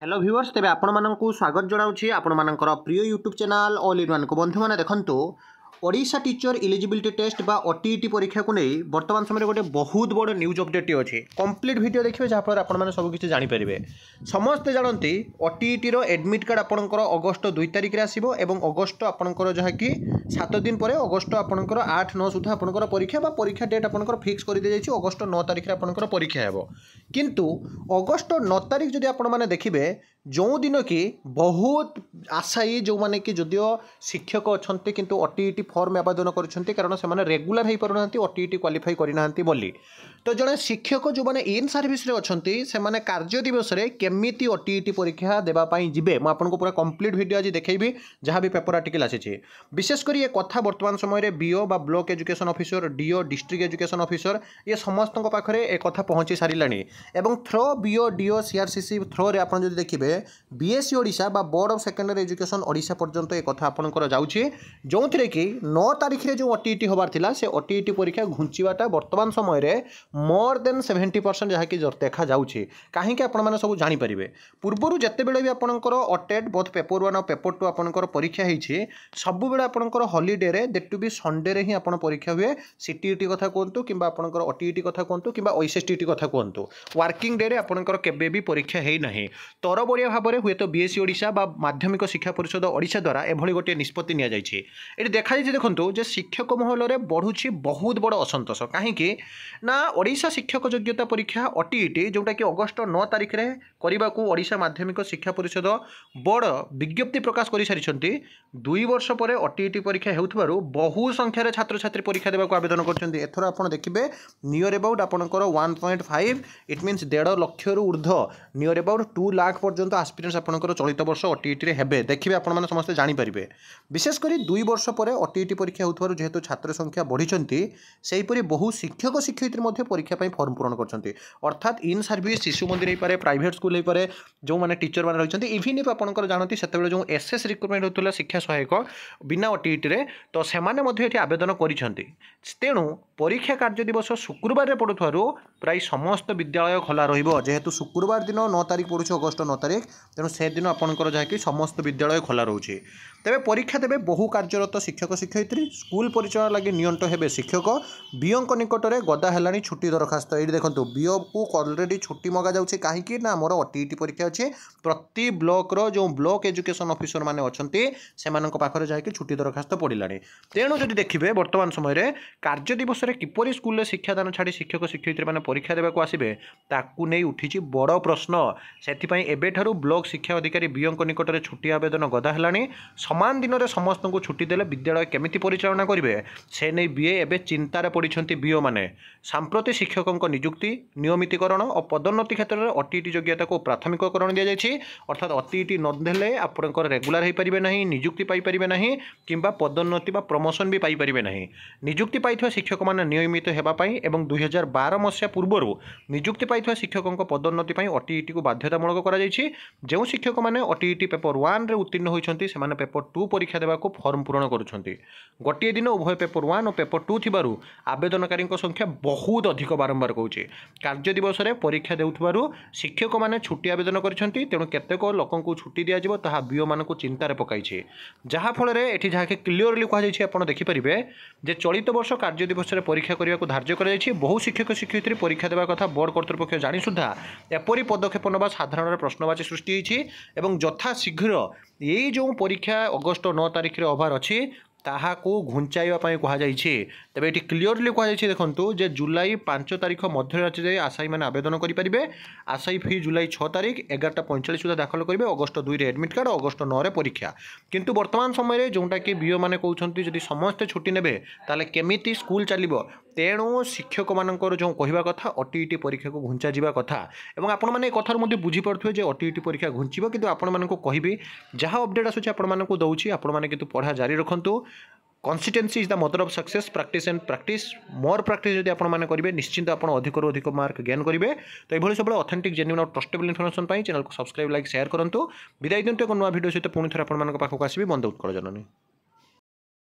Hello viewers तेज आपण मानक स्वागत जनाऊँगी आपण मानकर प्रिय YouTube channel all in one को बंधु मैंने देखो ओडिशा टीचर इलिजिबिलिटी टेस्ट बा ओटीईटी परीक्षा को नहीं वर्तमान समय गोटे बहुत बड़ न्यूज अपडेट अच्छे कंप्लीट वीडियो देखिए जहाँफल आपने सबकि जानीपर समस्ते जानते ओटीईटी एडमिट कार्ड आपंकर अगस्ट 2 तारिख में आसो और अगस्ट आपंकर जहाँकि 7 दिन पर अगस्ट आपंकर 8-9 सुधा आपंकर परीक्षा परीक्षा डेट आपंकर फिक्स कर दी जाइए अगस्ट 9 तारिख में आपंकर परीक्षा हे किंतु अगस्ट 9 तारिख जदि आपने देखिए जो दिन कि बहुत आशायी जो मैंने कि जदियो शिक्षक अच्छा किंतु ओटीईटी फॉर्म आवेदन कर कारण से रेगुलर हो पारना ओटीईटी क्वालिफाई करना बोली तो जड़े शिक्षक जो मैंने इन सर्विस अच्छा से कार्य दिवस केमी ओटीईटी परीक्षा देवाई जी मुझे पूरा कंप्लीट वीडियो आज देखी जहाँ भी पेपर आर्टिकल आसी विशेषकर ये कथा वर्तमान समय बीओ बा block education officer DO district education officer ये समस्त पाखे एक कथा पहुँची सारे through BO DO CRCC through रे आप देखिए बीएससी ओडिशा बा board of secondary education Odisha पर्यंत एक कथा आपंकर जाऊँगी जो थी कि 9 तारिख में जो ओटीईटी होबार थिला से ओटीईटी परीक्षा घुंचीवाटा वर्तमान समय मोर देन 70% जहाँकि देखा जाऊँगी कहीं आपने सब जानीपर पूर्वर जिते बड़े भी आपंकर अटेड बोथ पेपर 1 और पेपर 2 आपंकर परीक्षा होती सब बेले आपंकर holiday date to be Sunday ही आप परीक्षा हुए सीटीईटी कथा कहतु कि आपंकर ओटीईटी कथा कहतु कि ओएसएसटीटी कथा कहतु वर्किंग डे आपंकर केबे भी परीक्षा है ना तरबरिया भाव में हुए तो बीएससी ओडिशा बा माध्यमिक शिक्षा परिषद ओडिशा द्वारा एभली गोटे निष्पत्ति नि जाइए ये देखा देखो जे शिक्षक महल में बढ़ुची बहुत बड़ असंतोष कहीं ना ओडिशा शिक्षक योग्यता परीक्षा ओटीईटी जोटा कि अगस्ट 9 तारिख में करने को ओडिशा माध्यमिक शिक्षा परिषद बड़ विज्ञप्ति प्रकाश कर सारी 2 वर्ष पर ओटीईटी परीक्षा होउथबारु बहु संख्यार छात्र छात्री परीक्षा देवाक आवेदन करछन्ती एथर आपण देखिबे नियर अबाउट आपनकर 1.5 इट मीन्स 1.5 लाख रु ऊर्ध्व नियर अबाउट 2 लाख पर्यंत एस्पिरेंट्स आपनकर चलित वर्ष ओटीईटी रे हेबे देखिबे आपण माने समस्त जानि परिबे विशेष करी 2 वर्ष पर ओटीईटी परीक्षा होउथबारु जेहेतु छात्र संख्या बढ़िछन्ती सेहीपरि बहु शिक्षक शिक्षयित्री मध्ये परीक्षा पई फॉर्म पूरण करछन्ती अर्थात इन सर्विस शिशु मंदिर हे पारे प्राइवेट स्कूल हे पारे जो माने टीचर माने रहिछन्ती इवन इफ आपनकर जानती सेतेबेले जो एसएस रिक्रुटमेंट होतला शिक्षा सहायक बिना ओटीईटी रे तो सेमाने मध्ये एठी आवेदन करिछन्ती तेणु परीक्षा कार्य दिवस शुक्रवार में पड़ुथारु प्राय समस्त विद्यालय खोला रहिबो जेहेतु शुक्रवार दिन 9 तारिख पड़ुछ अगस्ट 9 तारिख तेणु से दिन आपंकर जहाँकि समस्त विद्यालय खोला रोचे तेरे परीक्षा देवे बहु कार्यरत शिक्षक शिक्षयित्री स्कूल परिचालन लगे नियंट हेबे शिक्षक बीओ निकट में गदा है छुट्टी दरखास्त ये देखो बीओ को ऑलरेडी छुट्टी मगा जाऊँगी कहीं ना मोर ओटीईटी परीक्षा अच्छे प्रति ब्लॉकर जो ब्लॉक एजुकेशन ऑफिसर मैंने अच्छा से पाखे जाकि छुट्टी दरखास्त पड़ा तेणु जब देखिए वर्तमान समय कार्य दिवस में किपरि स्कूल शिक्षादान छाड़ी शिक्षक शिक्षयित्री मैंने परीक्षा देवाक आसबे ताकू नहीं उठी बड़ प्रश्न से एबेठारु ब्लॉक शिक्षा अधिकारी बीओ निकट में छुट्टी आवेदन गदा है समान दिन में समस्त को छुट्टी देले विद्यालय केमिति परिचालना करेंगे से नहीं बीए एवं चिंतार पड़ते बीओ मैंने सांप्रति शिक्षकों नियुक्ति नियमितीकरण और पदोन्नति क्षेत्र में ओटीईटी योग्यता को प्राथमिककरण दि जाए अर्थात ओटीईटी नदेले आपंकर रेगुलर हो पारे ना नियुक्ति पाइपर ना कि पदोन्नति प्रमोशन भी पाइपर ना नियुक्ति पाई शिक्षक मैंने नियमित होगापाई और 2012 मसीहा पूर्वर नियुक्ति पाई शिक्षकों पदोन्नति ओटीईटी को बाध्यतामूलक जो शिक्षक मैंने ओटीईटी पेपर 1 रे उत्तीर्ण होती से पेपर 2 परीक्षा देवा फॉर्म पूरण करुँच गोटे दिन उभय पेपर 1 और पेपर 2 थिबारु आवेदनकारी संख्या बहुत अधिक बारंबार कहूँ कार्य दिवस में परीक्षा देउथबारु शिक्षक मैंने छुट्टी आवेदन करछन्ती तेणु केतेक लोकों को छुट्टी दिज्व ताहा बीओ मान चिंतार पकाई जहाँफल ये जहाँ क्लीयरली कहुई आप देखिपारे जे चलित वर्ष कार्य दिवस में परीक्षा करने को धार्य कर बहु शिक्षक शिक्षयित्री परीक्षा देवा कथा बोर्ड कर्तृपक्ष जानी सुधा एपरी पदक्षेप नवा साधारण प्रश्नवाची सृष्टि होती यथा शीघ्र ये जो परीक्षा अगस्ट 9 तारिख में हबार अच्छी ताहाको घुंचाइवाई कहुई तेरे ये क्लीयरली कहुई देखो जे जुलाई 5 तारिख मध्य राति जाए आशायी मैंने आवेदन करेंगे आशायी फी जुलाई 6 तारिख 11:45 सुधा दाखल करेंगे अगस्ट 2 एडमिट कार्ड अगस्ट 9 परीक्षा किंतु वर्तमान समय जोटा कि बीओ मैंने कहते जदि समस्ते छुट्टी ने ताले केमिति स्कूल चलो तेणु शिक्षक मानकर जो कहवा कथा ओटीईटी परीक्षा को घुंचा जा कथा और आपण मैंने कथार बुझीपे ओटीईटी परीक्षा घुंचब कि आपण कहि जहाँ अपडेट आसूँ आपको दौर आपने कि पढ़ा जारी रखु consistency is the mother of success practice and practice more practice जब आपने करेंगे निश्चिंत आप अधिक अधिक मार्क गेन करेंगे तो ये सब ऑथेंटिक जेन्युइन और ट्रस्टेबल इनफॉरमेशन चैनल को सब्सक्राइब लाइक शेयर करूँ विदाय दिंतु एक नुआ वीडियो सहित पुणी थे आपको पाखक आसबि बंद उत्कल जननी।